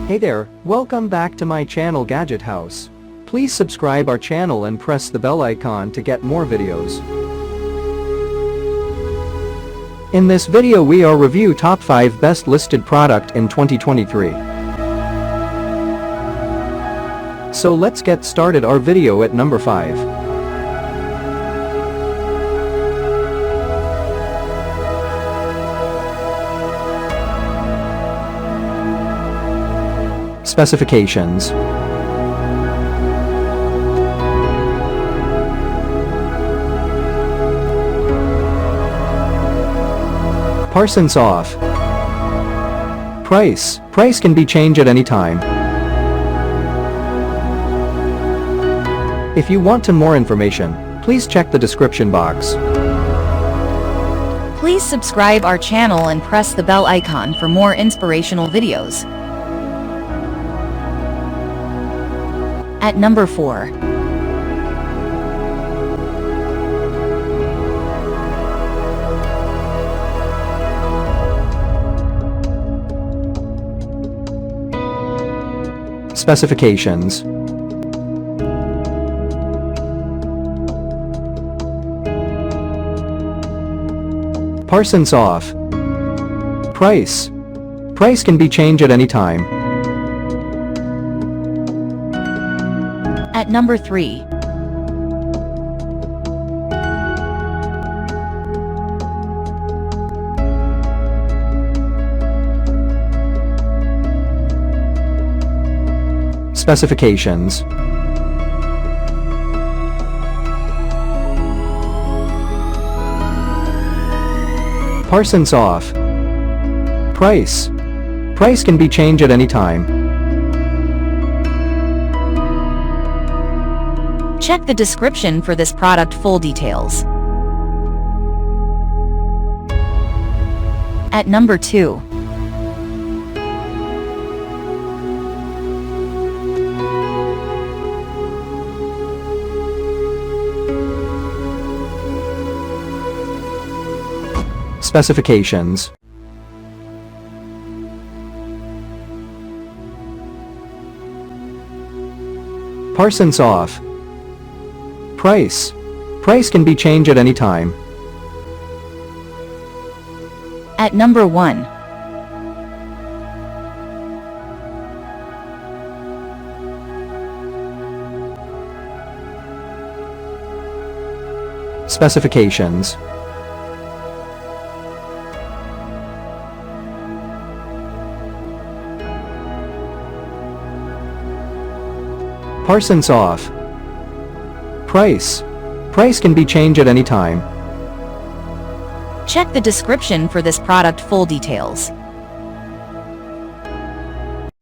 Hey there, welcome back to my channel Gadget House. Please subscribe our channel and press the bell icon to get more videos. In this video we are review top 5 best listed product in 2023. So let's get started our video at number 5. Specifications. Parsons off. Price can be changed at any time. If you want to more information, please check the description box. Please subscribe our channel and press the bell icon for more inspirational videos. At number 4. Specifications. Parsons off. Price can be changed at any time. At number 3. Specifications. Parsons off. Price can be changed at any time. Check the description for this product full details. At number 2. Specifications. Parsons off. Price can be changed at any time. At number 1. Specifications. Parsons off. Price can be changed at any time. Check the description for this product full details.